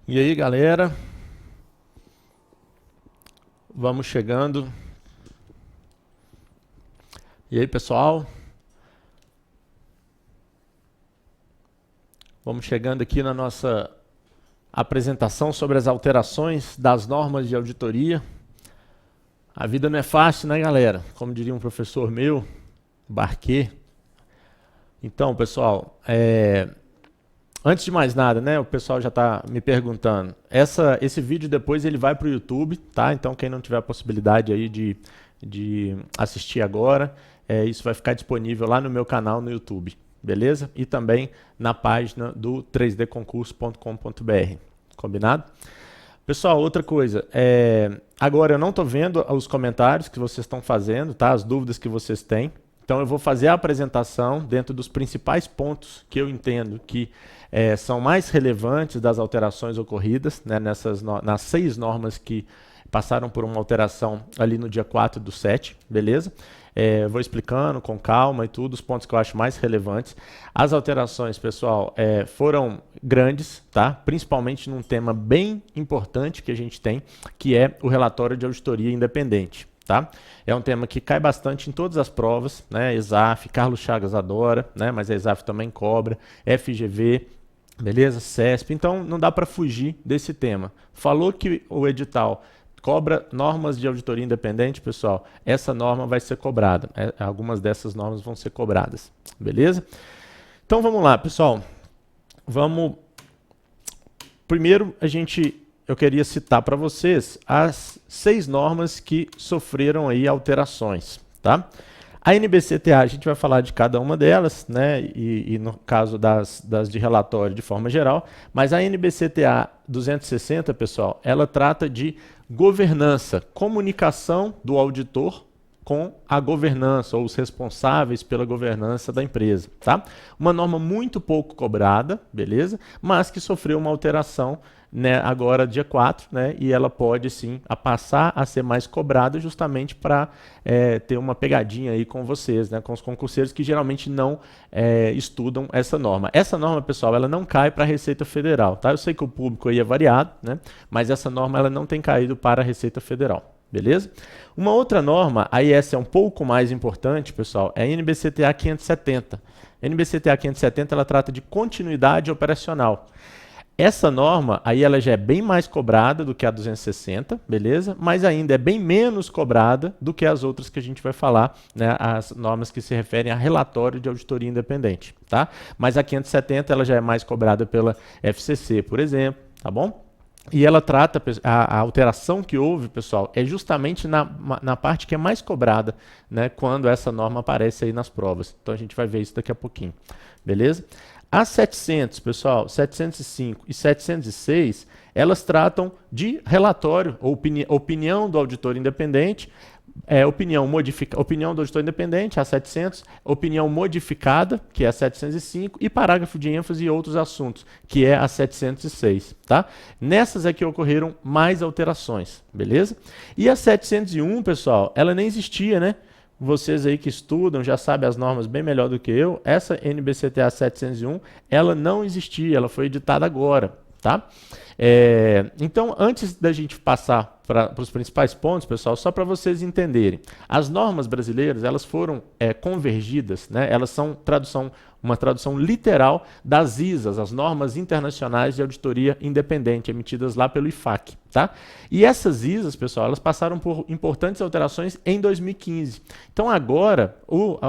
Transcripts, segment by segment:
E aí, galera, vamos chegando. E aí, pessoal, vamos chegando aqui na nossa apresentação sobre as alterações das normas de auditoria. A vida não é fácil, né, galera? Como diria um professor meu, Barquet. Então, pessoal, antes de mais nada, né, o pessoal já está me perguntando. Esse vídeo depois ele vai para o YouTube, tá? Então, quem não tiver a possibilidade aí de assistir agora, isso vai ficar disponível lá no meu canal no YouTube, beleza? E também na página do 3dconcurso.com.br, combinado? Pessoal, outra coisa, agora eu não estou vendo os comentários que vocês estão fazendo, tá? As dúvidas que vocês têm. Então eu vou fazer a apresentação dentro dos principais pontos que eu entendo que são mais relevantes das alterações ocorridas, né, nas 6 normas que passaram por uma alteração ali no dia 4/7, beleza? Vou explicando com calma e tudo, os pontos que eu acho mais relevantes. As alterações, pessoal, foram grandes, tá? Principalmente num tema bem importante que a gente tem, que é o relatório de auditoria independente. Tá? É um tema que cai bastante em todas as provas, né? ESAF, Carlos Chagas adora, né? Mas a ESAF também cobra, FGV, beleza? CESP, então não dá para fugir desse tema. Falou que o edital cobra normas de auditoria independente, pessoal, essa norma vai ser cobrada, algumas dessas normas vão ser cobradas, beleza? Então vamos lá, pessoal, primeiro eu queria citar para vocês as 6 normas que sofreram aí alterações, tá? A NBCTA, a gente vai falar de cada uma delas, né? E no caso das de relatório de forma geral, mas a NBCTA 260, pessoal, ela trata de governança, comunicação do auditor com a governança, ou os responsáveis pela governança da empresa, tá? Uma norma muito pouco cobrada, beleza? Mas que sofreu uma alteração, né, agora dia 4, né, e ela pode sim passar a ser mais cobrada justamente para ter uma pegadinha aí com vocês, né, com os concurseiros que geralmente não estudam essa norma. Essa norma, pessoal, ela não cai para a Receita Federal, tá? Eu sei que o público aí é variado, né, mas essa norma ela não tem caído para a Receita Federal. Beleza? Uma outra norma, aí essa é um pouco mais importante, pessoal, é a NBCTA 570. A NBCTA 570 ela trata de continuidade operacional. Essa norma, aí ela já é bem mais cobrada do que a 260, beleza? Mas ainda é bem menos cobrada do que as outras que a gente vai falar, né? As normas que se referem a relatório de auditoria independente, tá? Mas a 570 ela já é mais cobrada pela FCC, por exemplo, tá bom? E ela trata, a alteração que houve, pessoal, é justamente na parte que é mais cobrada, né, quando essa norma aparece aí nas provas. Então a gente vai ver isso daqui a pouquinho, beleza? As 700, pessoal, 705 e 706, elas tratam de relatório, ou opinião do auditor independente, opinião do auditor independente, a 700, opinião modificada, que é a 705, e parágrafo de ênfase e outros assuntos, que é a 706, tá? Nessas é que ocorreram mais alterações, beleza? E a 701, pessoal, ela nem existia, né? Vocês aí que estudam já sabem as normas bem melhor do que eu. Essa NBCTA 701, ela não existia, ela foi editada agora, tá? Então, antes da gente passar para os principais pontos, pessoal, só para vocês entenderem, as normas brasileiras elas foram convergidas, né? Elas são uma tradução literal das ISAs, as normas internacionais de auditoria independente, emitidas lá pelo IFAC, tá? E essas ISAs, pessoal, elas passaram por importantes alterações em 2015. Então agora o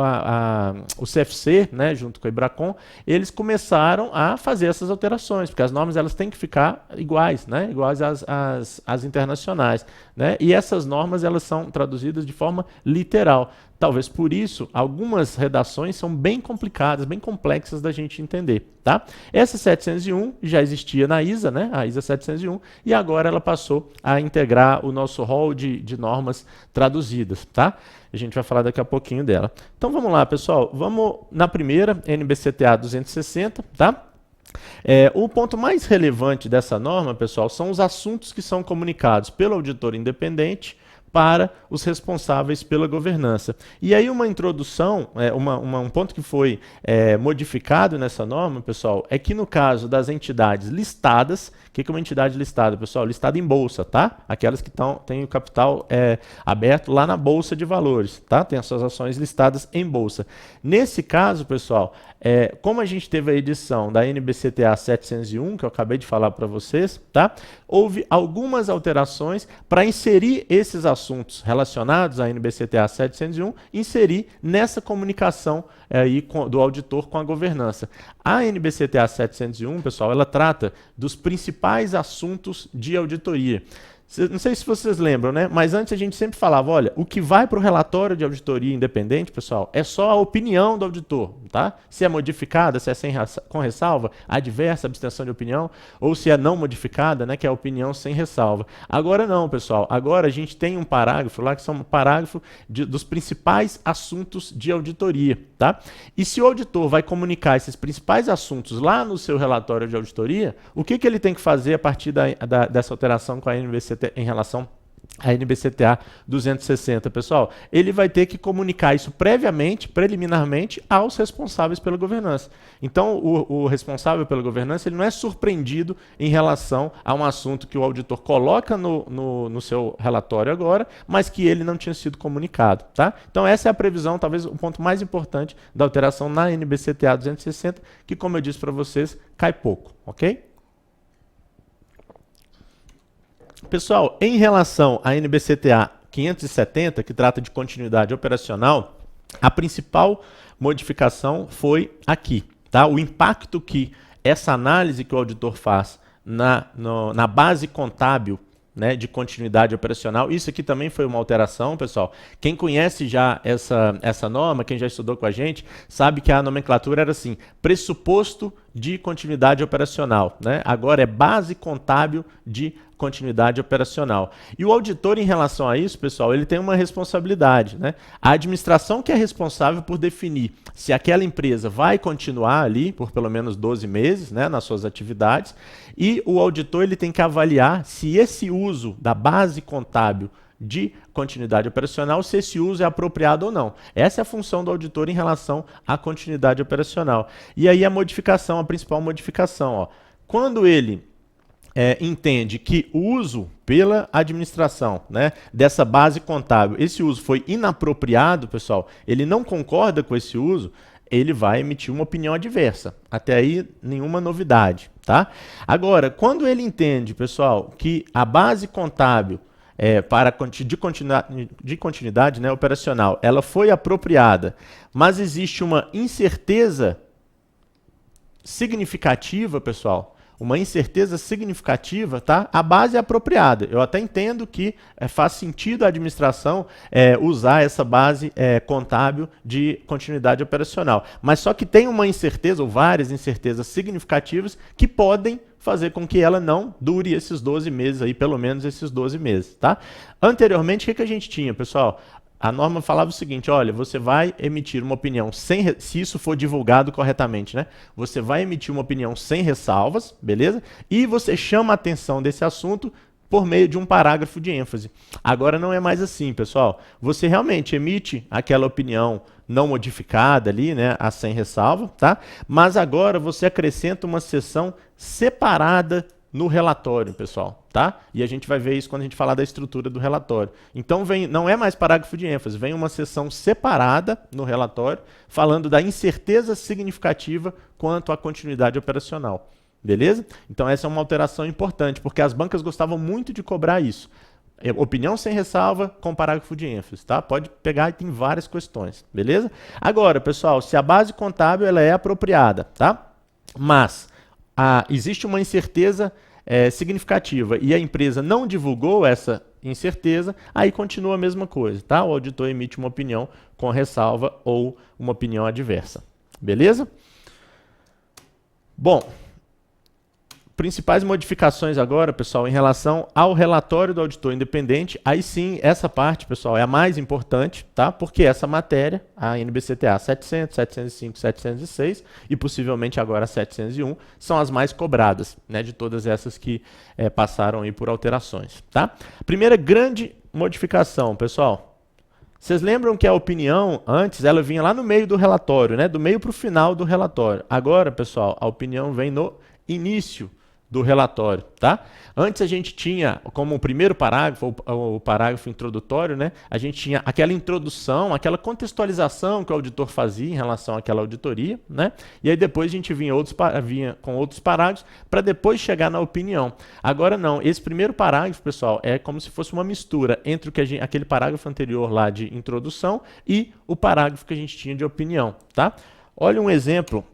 CFC, né, junto com a Ibracon, eles começaram a fazer essas alterações, porque as normas elas têm que ficar iguais, né, iguais às internacionais, né? E essas normas elas são traduzidas de forma literal. Talvez por isso, algumas redações são bem complicadas, bem complexas da gente entender, tá? Essa 701 já existia na ISA, né? A ISA 701, e agora ela passou a integrar o nosso rol de normas traduzidas, tá? A gente vai falar daqui a pouquinho dela. Então vamos lá, pessoal. Vamos na primeira, NBCTA 260, tá? O ponto mais relevante dessa norma, pessoal, são os assuntos que são comunicados pelo auditor independente para os responsáveis pela governança. E aí uma introdução, um ponto que foi modificado nessa norma, pessoal, é que no caso das entidades listadas, o que é uma entidade listada, pessoal? Listada em bolsa, tá? Aquelas que têm o capital aberto lá na Bolsa de Valores, tá? Tem as suas ações listadas em bolsa. Nesse caso, pessoal, como a gente teve a edição da NBCTA 701, que eu acabei de falar para vocês, tá? Houve algumas alterações para inserir esses assuntos relacionados à NBCTA 701, inserir nessa comunicação do auditor com a governança. A NBCTA 701, pessoal, ela trata dos principais assuntos de auditoria. Não sei se vocês lembram, né? Mas antes a gente sempre falava, olha, o que vai para o relatório de auditoria independente, pessoal, é só a opinião do auditor, tá? Se é modificada, se é com ressalva, adversa, abstenção de opinião, ou se é não modificada, né, que é a opinião sem ressalva. Agora não, pessoal. Agora a gente tem um parágrafo lá que são um parágrafo dos principais assuntos de auditoria, tá? E se o auditor vai comunicar esses principais assuntos lá no seu relatório de auditoria, o que ele tem que fazer a partir dessa alteração com a NBCTA em relação à NBCTA 260, pessoal? Ele vai ter que comunicar isso previamente, preliminarmente, aos responsáveis pela governança. Então, o responsável pela governança ele não é surpreendido em relação a um assunto que o auditor coloca no seu relatório agora, mas que ele não tinha sido comunicado, tá? Então, essa é a previsão, talvez o ponto mais importante da alteração na NBCTA 260, que, como eu disse para vocês, cai pouco, ok? Pessoal, em relação à NBCTA 570, que trata de continuidade operacional, a principal modificação foi aqui, tá? O impacto que essa análise que o auditor faz na base contábil, né, de continuidade operacional, isso aqui também foi uma alteração, pessoal. Quem conhece já essa norma, quem já estudou com a gente, sabe que a nomenclatura era assim, pressuposto de continuidade operacional, né? Agora é base contábil de continuidade operacional. E o auditor, em relação a isso, pessoal, ele tem uma responsabilidade, né? A administração que é responsável por definir se aquela empresa vai continuar ali por pelo menos 12 meses, né, nas suas atividades, e o auditor ele tem que avaliar se esse uso da base contábil de continuidade operacional, se esse uso é apropriado ou não. Essa é a função do auditor em relação à continuidade operacional. E aí a modificação, a principal modificação, ó, quando ele entende que o uso pela administração, né, dessa base contábil, esse uso foi inapropriado, pessoal, ele não concorda com esse uso, ele vai emitir uma opinião adversa. Até aí, nenhuma novidade, tá? Agora, quando ele entende, pessoal, que a base contábil de continuidade, né, operacional, ela foi apropriada, mas existe uma incerteza significativa, pessoal, uma incerteza significativa, tá? A base é apropriada. Eu até entendo que faz sentido a administração usar essa base contábil de continuidade operacional. Mas só que tem uma incerteza, ou várias incertezas significativas, que podem fazer com que ela não dure esses 12 meses, aí, pelo menos esses 12 meses, tá? Anteriormente, o que a gente tinha, pessoal? A norma falava o seguinte, olha, você vai emitir uma opinião se isso for divulgado corretamente, né? Você vai emitir uma opinião sem ressalvas, beleza? E você chama a atenção desse assunto por meio de um parágrafo de ênfase. Agora não é mais assim, pessoal. Você realmente emite aquela opinião não modificada ali, né, a sem ressalva, tá? Mas agora você acrescenta uma seção separada no relatório, pessoal, tá? E a gente vai ver isso quando a gente falar da estrutura do relatório. Então não é mais parágrafo de ênfase, vem uma seção separada no relatório falando da incerteza significativa quanto à continuidade operacional. Beleza? Então essa é uma alteração importante, porque as bancas gostavam muito de cobrar isso. Opinião sem ressalva com parágrafo de ênfase, tá? Pode pegar e tem várias questões, beleza? Agora, pessoal, se a base contábil ela é apropriada, tá? Mas existe uma incerteza significativa e a empresa não divulgou essa incerteza, aí continua a mesma coisa, tá? O auditor emite uma opinião com ressalva ou uma opinião adversa, beleza? Bom, principais modificações agora, pessoal, em relação ao relatório do auditor independente, aí sim, essa parte, pessoal, é a mais importante, tá? Porque essa matéria, a NBCTA 700, 705, 706 e possivelmente agora a 701, são as mais cobradas, né, de todas essas que passaram aí por alterações, tá? modificação, pessoal. Vocês lembram que a opinião, antes, ela vinha lá no meio do relatório, né? Do meio para o final do relatório. Agora, pessoal, a opinião vem no início do relatório, tá? Antes a gente tinha, como o primeiro parágrafo, o parágrafo introdutório, né? A gente tinha aquela introdução, aquela contextualização que o auditor fazia em relação àquela auditoria, né? E aí depois a gente vinha com outros parágrafos para depois chegar na opinião. Agora não, esse primeiro parágrafo, pessoal, é como se fosse uma mistura entre aquele parágrafo anterior lá de introdução e o parágrafo que a gente tinha de opinião, tá? Olha um exemplo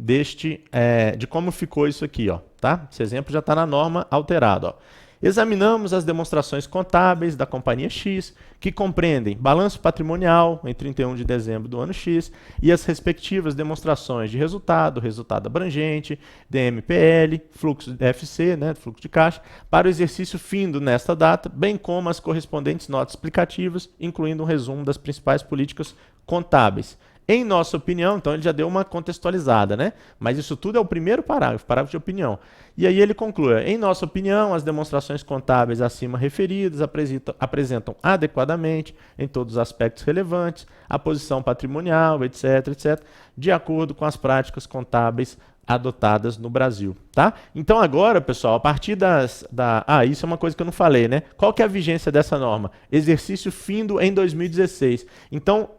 de como ficou isso aqui, ó, tá? Esse exemplo já está na norma alterado, ó. Examinamos as demonstrações contábeis da companhia X, que compreendem balanço patrimonial em 31 de dezembro do ano X e as respectivas demonstrações de resultado abrangente, DMPL, fluxo de DFC, né, fluxo de caixa, para o exercício findo nesta data, bem como as correspondentes notas explicativas, incluindo um resumo das principais políticas contábeis. Em nossa opinião, então ele já deu uma contextualizada, né? Mas isso tudo é o primeiro parágrafo, parágrafo de opinião. E aí ele conclui, em nossa opinião, as demonstrações contábeis acima referidas apresentam adequadamente, em todos os aspectos relevantes, a posição patrimonial, etc., etc., de acordo com as práticas contábeis adotadas no Brasil, tá? Então agora, pessoal, a partir isso é uma coisa que eu não falei, né? Qual que é a vigência dessa norma? Exercício findo em 2016. Então,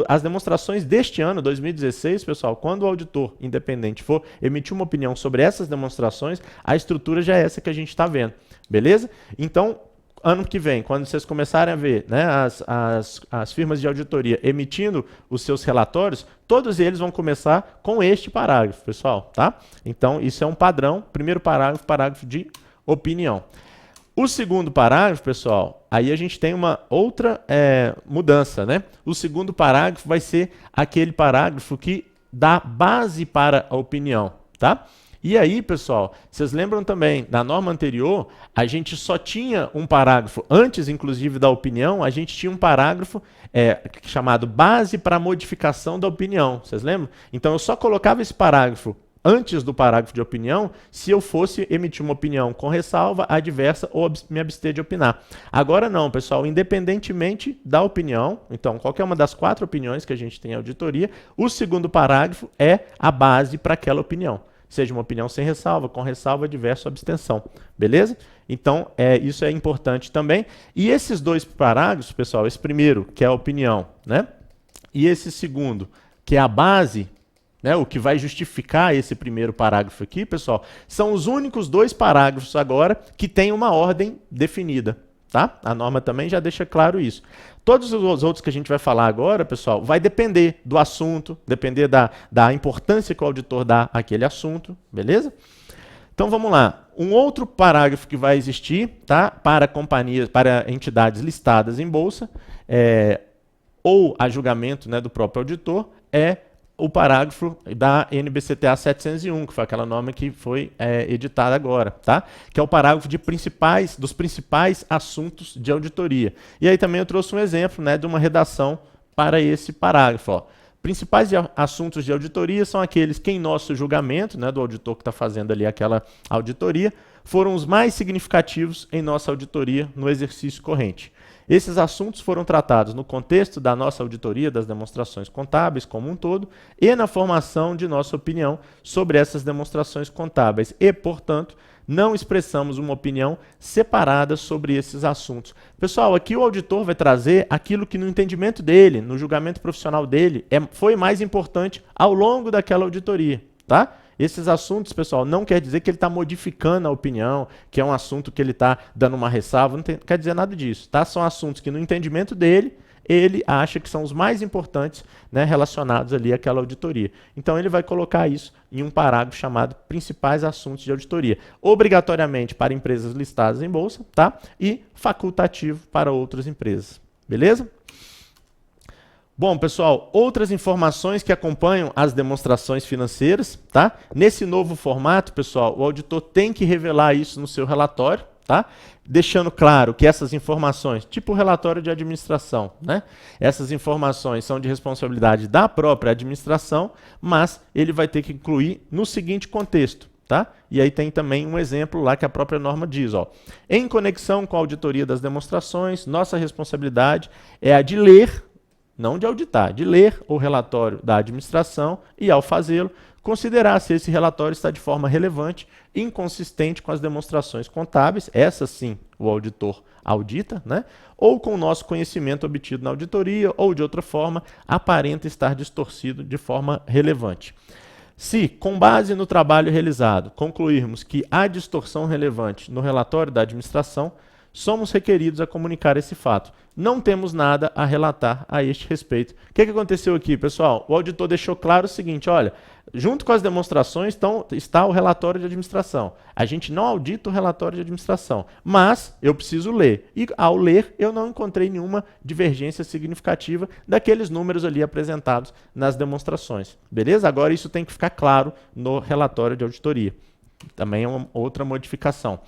as demonstrações deste ano, 2016, pessoal, quando o auditor independente for emitir uma opinião sobre essas demonstrações, a estrutura já é essa que a gente está vendo, beleza? Então, ano que vem, quando vocês começarem a ver, né, as firmas de auditoria emitindo os seus relatórios, todos eles vão começar com este parágrafo, pessoal, tá? Então, isso é um padrão, primeiro parágrafo, parágrafo de opinião. O segundo parágrafo, pessoal, aí a gente tem uma outra mudança, né? O segundo parágrafo vai ser aquele parágrafo que dá base para a opinião, tá? E aí, pessoal, vocês lembram também, na norma anterior, a gente só tinha um parágrafo, antes inclusive da opinião, a gente tinha um parágrafo chamado base para modificação da opinião, vocês lembram? Então eu só colocava esse parágrafo antes do parágrafo de opinião, se eu fosse emitir uma opinião com ressalva, adversa ou me abster de opinar. Agora não, pessoal, independentemente da opinião, então qualquer uma das 4 opiniões que a gente tem em auditoria, o segundo parágrafo é a base para aquela opinião. Seja uma opinião sem ressalva, com ressalva, adversa ou abstenção. Beleza? Então, isso é importante também. E esses 2 parágrafos, pessoal, esse primeiro, que é a opinião, né? E esse segundo, que é a base, né, o que vai justificar esse primeiro parágrafo aqui, pessoal, são os únicos 2 parágrafos agora que têm uma ordem definida, tá? A norma também já deixa claro isso. Todos os outros que a gente vai falar agora, pessoal, vai depender do assunto, depender da importância que o auditor dá àquele assunto, beleza? Então vamos lá. Um outro parágrafo que vai existir, tá, para companhias, para entidades listadas em bolsa, ou a julgamento, né, do próprio auditor, é o parágrafo da NBCTA 701, que foi aquela norma que foi editada agora, tá? Que é o parágrafo dos principais assuntos de auditoria. E aí também eu trouxe um exemplo, né, de uma redação para esse parágrafo. Ó. Principais assuntos de auditoria são aqueles que, em nosso julgamento, né, do auditor que está fazendo ali aquela auditoria, foram os mais significativos em nossa auditoria no exercício corrente. Esses assuntos foram tratados no contexto da nossa auditoria das demonstrações contábeis como um todo e na formação de nossa opinião sobre essas demonstrações contábeis e, portanto, não expressamos uma opinião separada sobre esses assuntos. Pessoal, aqui o auditor vai trazer aquilo que no entendimento dele, no julgamento profissional dele, foi mais importante ao longo daquela auditoria, tá? Esses assuntos, pessoal, não quer dizer que ele está modificando a opinião, que é um assunto que ele está dando uma ressalva, não quer dizer nada disso, tá? São assuntos que no entendimento dele, ele acha que são os mais importantes, né, relacionados ali àquela auditoria. Então ele vai colocar isso em um parágrafo chamado Principais Assuntos de Auditoria, obrigatoriamente para empresas listadas em bolsa, tá? E facultativo para outras empresas. Beleza? Bom, pessoal, outras informações que acompanham as demonstrações financeiras, tá? Nesse novo formato, pessoal, o auditor tem que revelar isso no seu relatório, tá? Deixando claro que essas informações, tipo o relatório de administração, né? Essas informações são de responsabilidade da própria administração, mas ele vai ter que incluir no seguinte contexto. Tá? E aí tem também um exemplo lá que a própria norma diz, ó, em conexão com a auditoria das demonstrações, nossa responsabilidade é a de ler, não de auditar, de ler o relatório da administração e, ao fazê-lo, considerar se esse relatório está de forma relevante e inconsistente com as demonstrações contábeis, essa sim o auditor audita, né? Ou com o nosso conhecimento obtido na auditoria, ou de outra forma, aparenta estar distorcido de forma relevante. Se, com base no trabalho realizado, concluirmos que há distorção relevante no relatório da administração, somos requeridos a comunicar esse fato. Não temos nada a relatar a este respeito. O que aconteceu aqui, pessoal? O auditor deixou claro o seguinte, olha, junto com as demonstrações está o relatório de administração. A gente não audita o relatório de administração, mas eu preciso ler. E ao ler, eu não encontrei nenhuma divergência significativa daqueles números ali apresentados nas demonstrações. Beleza? Agora isso tem que ficar claro no relatório de auditoria. Também é uma outra modificação.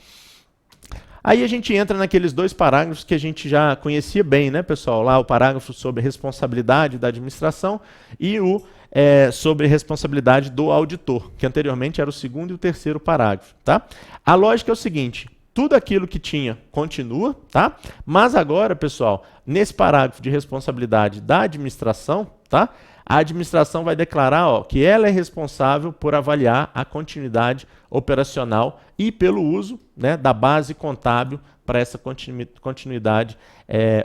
Aí a gente entra naqueles dois parágrafos que a gente já conhecia bem, né, pessoal? Lá o parágrafo sobre responsabilidade da administração e o sobre responsabilidade do auditor, que anteriormente era o segundo e o terceiro parágrafo, tá? A lógica é o seguinte, tudo aquilo que tinha continua, tá? Mas agora, pessoal, nesse parágrafo de responsabilidade da administração, tá? A administração vai declarar, ó, que ela é responsável por avaliar a continuidade operacional e pelo uso, né, da base contábil para essa continuidade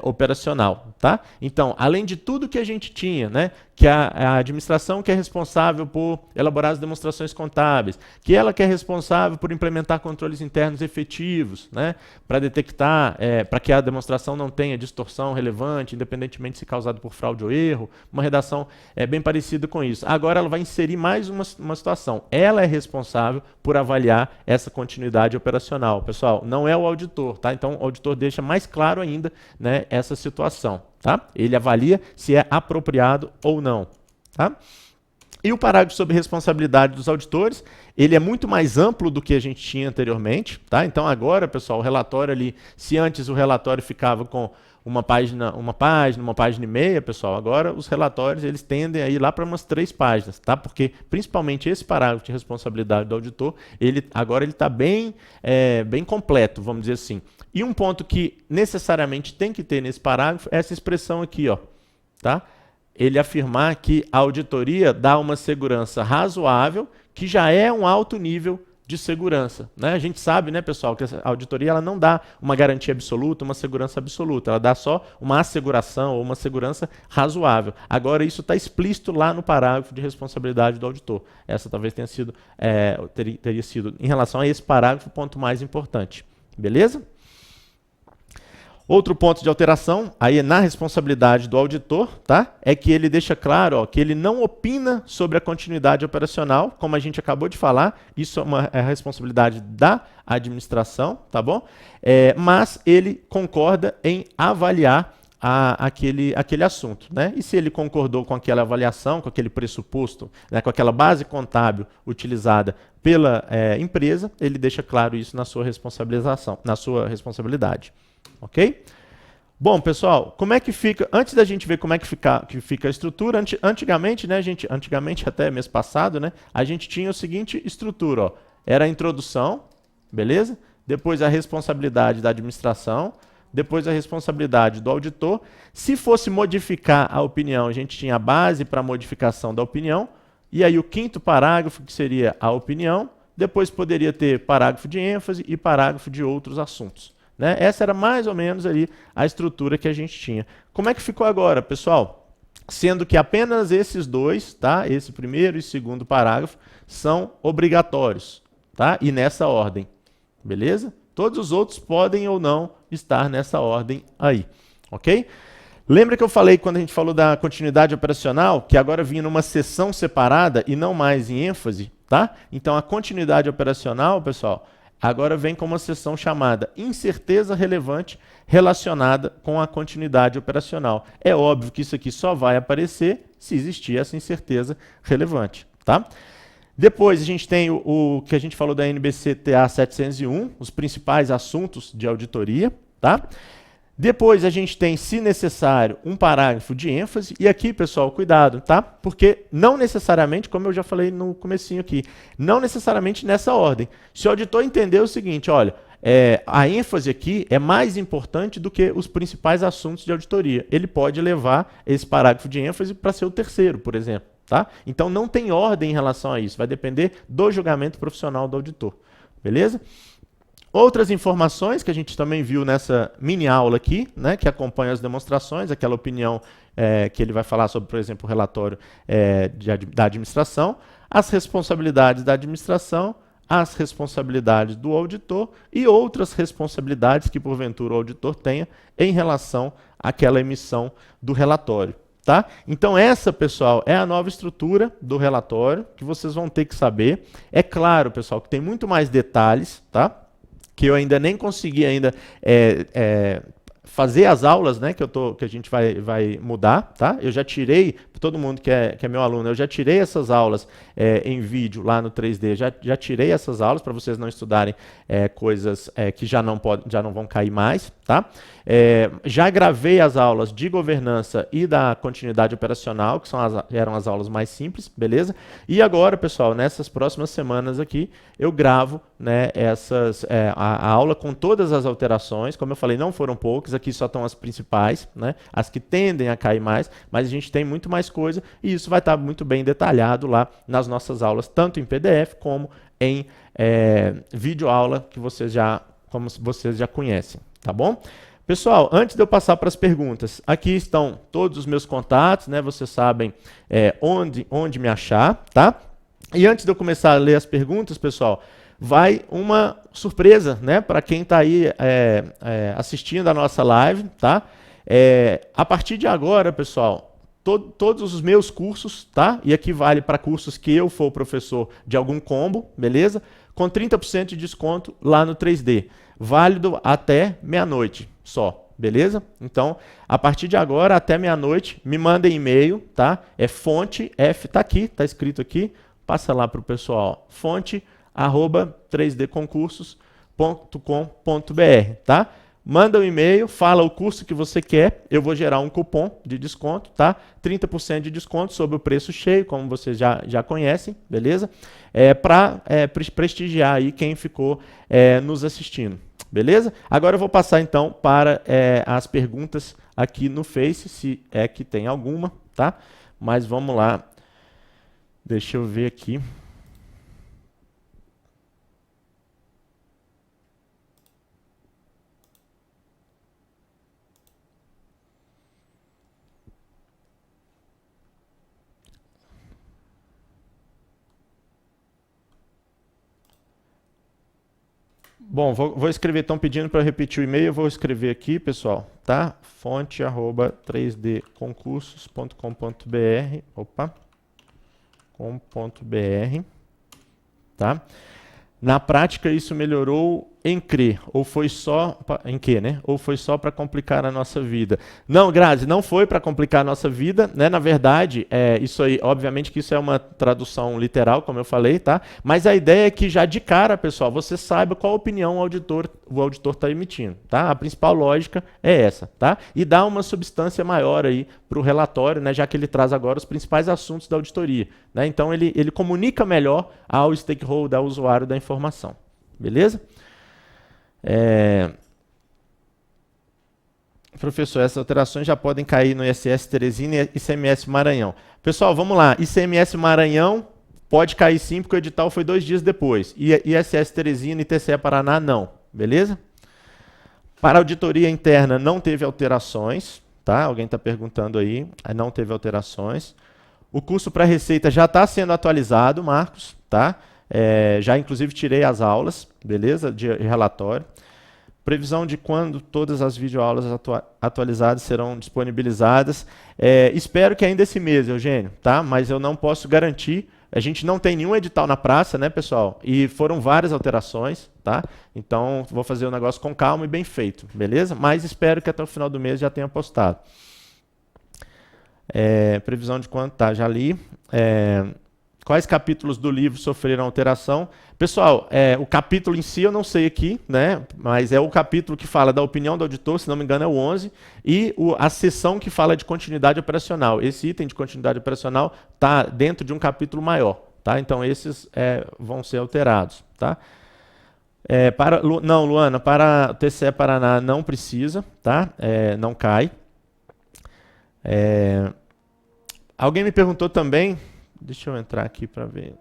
operacional. Tá? Então, além de tudo que a gente tinha, né, que a administração que é responsável por elaborar as demonstrações contábeis, que ela que é responsável por implementar controles internos efetivos, né, para detectar, para que a demonstração não tenha distorção relevante, independentemente se causado por fraude ou erro, uma redação bem parecida com isso. Agora ela vai inserir mais uma situação. Ela é responsável por avaliar essa continuidade operacional. Pessoal, não é o auditor, tá? Então o auditor deixa mais claro ainda, né, essa situação. Tá? Ele avalia se é apropriado ou não. Tá? E o parágrafo sobre responsabilidade dos auditores, ele é muito mais amplo do que a gente tinha anteriormente. Tá? Então agora, pessoal, o relatório ali, se antes o relatório ficava com uma página e meia, pessoal, agora os relatórios eles tendem a ir lá para umas 3 páginas, tá? Porque principalmente esse parágrafo de responsabilidade do auditor, agora ele está bem completo, vamos dizer assim. E um ponto que necessariamente tem que ter nesse parágrafo é essa expressão aqui, ó, tá? Ele afirmar que a auditoria dá uma segurança razoável, que já é um alto nível de segurança. Né? A gente sabe, né, pessoal, que a auditoria ela não dá uma garantia absoluta, uma segurança absoluta, ela dá só uma asseguração ou uma segurança razoável. Agora, isso está explícito lá no parágrafo de responsabilidade do auditor. Essa talvez tenha sido, teria sido, em relação a esse parágrafo, o ponto mais importante. Beleza? Outro ponto de alteração, aí na responsabilidade do auditor, tá? É que ele deixa claro, ó, que ele não opina sobre a continuidade operacional, como a gente acabou de falar, isso é a responsabilidade da administração, tá bom? Mas ele concorda em avaliar aquele assunto, né? E se ele concordou com aquela avaliação, com aquele pressuposto, né, com aquela base contábil utilizada pela empresa, ele deixa claro isso na sua responsabilização, na sua responsabilidade. Ok? Bom, pessoal, como é que fica, antes da gente ver como é que fica a estrutura, antigamente, né, antigamente até mês passado, né, a gente tinha a seguinte estrutura, ó, era a introdução, beleza? Depois a responsabilidade da administração, depois a responsabilidade do auditor. Se fosse modificar a opinião, a gente tinha a base para modificação da opinião, e aí o 5º parágrafo, que seria a opinião, depois poderia ter parágrafo de ênfase e parágrafo de outros assuntos. Né? Essa era mais ou menos ali a estrutura que a gente tinha. Como é que ficou agora, pessoal? Sendo que apenas esses dois, tá? Esse primeiro e segundo parágrafo, são obrigatórios, tá? E nessa ordem, beleza? Todos os outros podem ou não estar nessa ordem aí, ok? Lembra que eu falei, quando a gente falou da continuidade operacional, que agora vinha numa seção separada e não mais em ênfase, tá? Então a continuidade operacional, pessoal, agora vem com uma seção chamada incerteza relevante relacionada com a continuidade operacional. É óbvio que isso aqui só vai aparecer se existir essa incerteza relevante. Tá? Depois a gente tem o que a gente falou da NBC-TA 701, os principais assuntos de auditoria. Tá? Depois a gente tem, se necessário, um parágrafo de ênfase. E aqui, pessoal, cuidado, tá? Porque não necessariamente, como eu já falei no comecinho aqui, não necessariamente nessa ordem. Se o auditor entender o seguinte, olha, a ênfase aqui é mais importante do que os principais assuntos de auditoria. Ele pode levar esse parágrafo de ênfase para ser o terceiro, por exemplo. Tá? Então não tem ordem em relação a isso. Vai depender do julgamento profissional do auditor. Beleza? Outras informações que a gente também viu nessa mini aula aqui, né, que acompanha as demonstrações, aquela opinião que ele vai falar sobre, por exemplo, o relatório da administração, as responsabilidades da administração, as responsabilidades do auditor e outras responsabilidades que, porventura, o auditor tenha em relação àquela emissão do relatório. Tá? Então essa, pessoal, é a nova estrutura do relatório que vocês vão ter que saber. É claro, pessoal, que tem muito mais detalhes, tá? Que eu ainda nem consegui fazer as aulas, né, que a gente vai mudar, tá? Eu já tirei, todo mundo que é meu aluno, eu já tirei essas aulas em vídeo lá no 3D, já tirei essas aulas para vocês não estudarem coisas que já não vão cair mais, tá? Já gravei as aulas de governança e da continuidade operacional, que eram as aulas mais simples, beleza? E agora, pessoal, nessas próximas semanas aqui, eu gravo, né, a aula com todas as alterações. Como eu falei, não foram poucas, aqui só estão as principais, né, as que tendem a cair mais, mas a gente tem muito mais coisa e isso vai estar muito bem detalhado lá nas nossas aulas, tanto em PDF como em videoaula, como vocês já conhecem, tá bom? Pessoal, antes de eu passar para as perguntas, aqui estão todos os meus contatos, né? Vocês sabem onde me achar, tá? E antes de eu começar a ler as perguntas, pessoal, vai uma surpresa, né? Para quem está aí assistindo a nossa live, tá? A partir de agora, pessoal, todos os meus cursos, tá? E aqui vale para cursos que eu for professor de algum combo, beleza? Com 30% de desconto lá no 3D. Válido até meia-noite só, beleza? Então, a partir de agora, até meia-noite, me mandem e-mail, tá? Fonte, tá aqui, tá escrito aqui, passa lá para o pessoal, fonte@3dconcursos.com.br, tá? Manda um e-mail, fala o curso que você quer, eu vou gerar um cupom de desconto, tá? 30% de desconto sobre o preço cheio, como vocês já conhecem, beleza? Para prestigiar aí quem ficou nos assistindo. Beleza? Agora eu vou passar então para as perguntas aqui no Face, se é que tem alguma, tá? Mas vamos lá. Deixa eu ver aqui. Bom, vou escrever, estão pedindo para eu repetir o e-mail, eu vou escrever aqui, pessoal, tá? fonte@3dconcursos.com.br, .com.br, tá? Na prática, isso melhorou em quê? Ou foi só né? Ou foi só para complicar a nossa vida? Não, Grazi, não foi para complicar a nossa vida, né? Na verdade, isso aí, obviamente que isso é uma tradução literal, como eu falei, tá? Mas a ideia é que já de cara, pessoal, você saiba qual opinião o auditor está emitindo, tá? A principal lógica é essa, tá? E dá uma substância maior aí para o relatório, né? Já que ele traz agora os principais assuntos da auditoria, né? Então ele comunica melhor ao stakeholder, ao usuário da informação, beleza? Professor, essas alterações já podem cair no ISS Teresina e ICMS Maranhão. Pessoal, vamos lá. ICMS Maranhão pode cair sim, porque o edital foi 2 dias depois. E ISS Teresina e TCE Paraná não. Beleza? Para a auditoria interna não teve alterações. Tá? Alguém está perguntando aí. Não teve alterações. O curso para Receita já está sendo atualizado, Marcos. Tá? Já inclusive tirei as aulas, beleza? De relatório. Previsão de quando todas as videoaulas atualizadas serão disponibilizadas. Espero que ainda esse mês, Eugênio, tá? Mas eu não posso garantir. A gente não tem nenhum edital na praça, né, pessoal? E foram várias alterações, tá? Então, vou fazer o negócio com calma e bem feito, beleza? Mas espero que até o final do mês já tenha postado. Previsão de quando? Tá, já li. Quais capítulos do livro sofreram alteração? Pessoal, o capítulo em si eu não sei aqui, né? Mas é o capítulo que fala da opinião do auditor, se não me engano é o 11, e a seção que fala de continuidade operacional. Esse item de continuidade operacional está dentro de um capítulo maior, tá? Então esses vão ser alterados, tá? Não, Luana, para o TCE Paraná não precisa, tá? Não cai. Alguém me perguntou também, deixa eu entrar aqui para ver.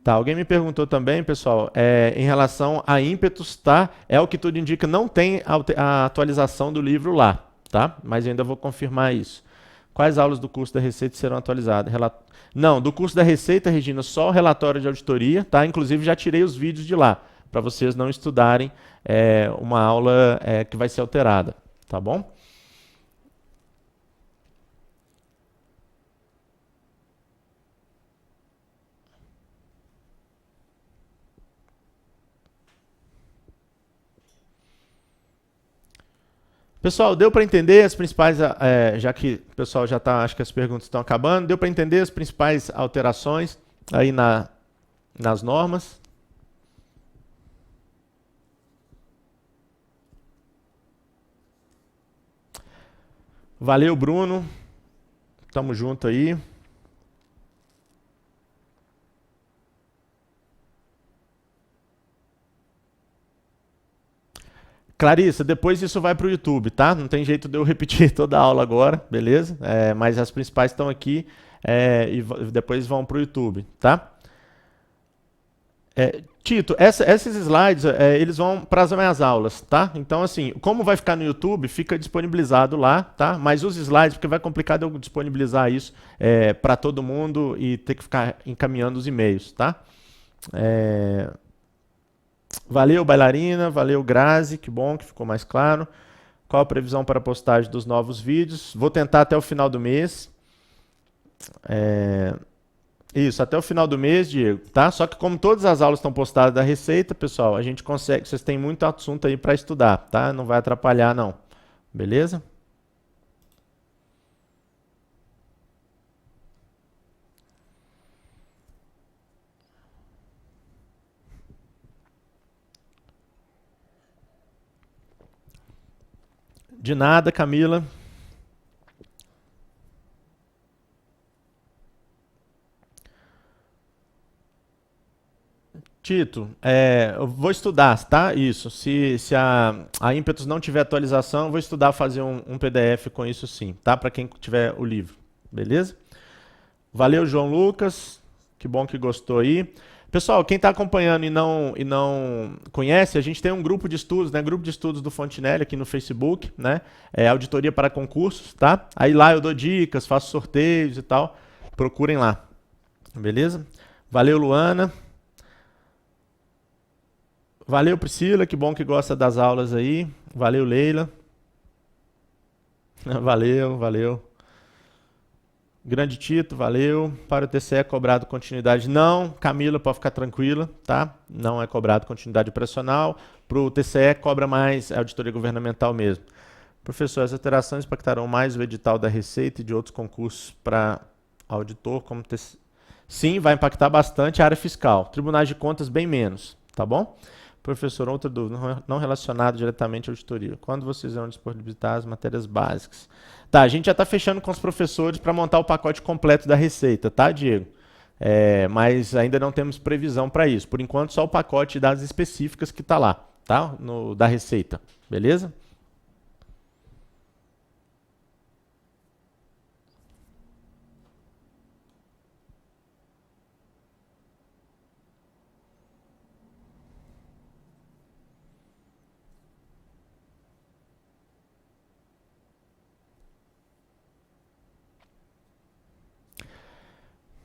Tá, alguém me perguntou também, pessoal, em relação a ímpetos, tá? É o que tudo indica, não tem a atualização do livro lá, tá? Mas eu ainda vou confirmar isso. Quais aulas do curso da Receita serão atualizadas? Não, do curso da Receita, Regina, só o relatório de auditoria, tá? Inclusive já tirei os vídeos de lá, para vocês não estudarem uma aula que vai ser alterada, tá bom? Pessoal, deu para entender as principais, já que o pessoal já está, acho que as perguntas estão acabando, deu para entender as principais alterações aí nas normas? Valeu, Bruno. Tamo junto aí. Clarissa, depois isso vai para o YouTube, tá? Não tem jeito de eu repetir toda a aula agora, beleza? Mas as principais estão aqui e depois vão para o YouTube, tá? Tito, esses slides, eles vão para as minhas aulas, tá? Então, assim, como vai ficar no YouTube, fica disponibilizado lá, tá? Mas os slides, porque vai complicar de eu disponibilizar isso para todo mundo e ter que ficar encaminhando os e-mails, tá? Valeu, bailarina, valeu, Grazi, que bom que ficou mais claro. Qual a previsão para a postagem dos novos vídeos? Vou tentar até o final do mês. Isso, até o final do mês, Diego, tá? Só que como todas as aulas estão postadas da Receita, pessoal, a gente consegue, vocês têm muito assunto aí para estudar, tá? Não vai atrapalhar não, beleza? De nada, Camila. Tito, eu vou estudar, tá? Isso. Se a Ímpetus não tiver atualização, eu vou estudar fazer um PDF com isso sim, tá? Para quem tiver o livro, beleza? Valeu, João Lucas. Que bom que gostou aí. Pessoal, quem está acompanhando e não conhece, a gente tem um grupo de estudos, né? Grupo de estudos do Fontinelli aqui no Facebook, né? Auditoria para concursos, tá? Aí lá eu dou dicas, faço sorteios e tal. Procurem lá, beleza? Valeu, Luana. Valeu, Priscila, que bom que gosta das aulas aí. Valeu, Leila. Valeu, valeu. Grande Tito, valeu. Para o TCE é cobrado continuidade? Não, Camila, pode ficar tranquila, tá? Não é cobrado continuidade operacional. Para o TCE cobra mais auditoria governamental mesmo. Professor, as alterações impactarão mais o edital da Receita e de outros concursos para auditor, como TCE? Sim, vai impactar bastante a área fiscal. Tribunais de contas, bem menos, tá bom? Professor, outra dúvida, não relacionada diretamente à auditoria. Quando vocês vão disponibilizar as matérias básicas? Tá, a gente já está fechando com os professores para montar o pacote completo da Receita, tá, Diego? Mas ainda não temos previsão para isso. Por enquanto, só o pacote das específicas que está lá, tá? Da Receita, beleza?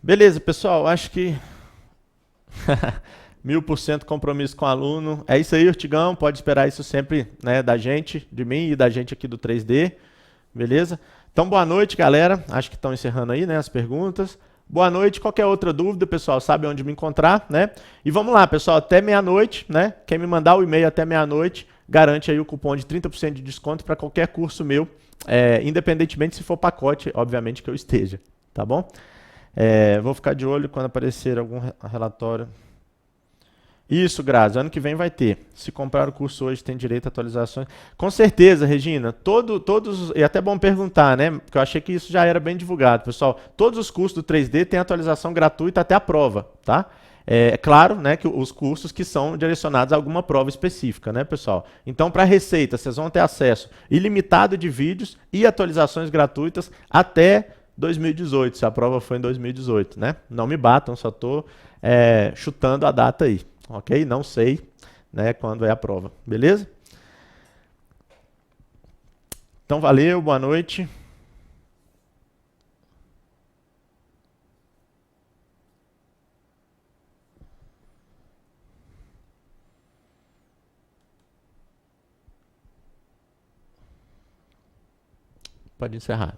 Beleza, pessoal, acho que 1000% compromisso com o aluno. É isso aí, Ortigão, pode esperar isso sempre, né, da gente, de mim e da gente aqui do 3D, beleza? Então, boa noite, galera. Acho que estão encerrando aí, né, as perguntas. Boa noite, qualquer outra dúvida, pessoal, sabe onde me encontrar, né? E vamos lá, pessoal, até meia-noite, né? Quem me mandar o e-mail até meia-noite, garante aí o cupom de 30% de desconto para qualquer curso meu, independentemente se for pacote, obviamente que eu esteja, tá bom? Vou ficar de olho quando aparecer algum relatório. Isso, Grazi, ano que vem vai ter. Se comprar o curso hoje, tem direito a atualizações. Com certeza, Regina. Todos. E é até bom perguntar, né? Porque eu achei que isso já era bem divulgado, pessoal. Todos os cursos do 3D têm atualização gratuita até a prova, tá? É claro, né, que os cursos que são direcionados a alguma prova específica, né, pessoal? Então, para receita, vocês vão ter acesso ilimitado de vídeos e atualizações gratuitas até 2018, se a prova for em 2018, né? Não me batam, só estou chutando a data aí, ok? Não sei, né, quando é a prova, beleza? Então, valeu, boa noite. Pode encerrar.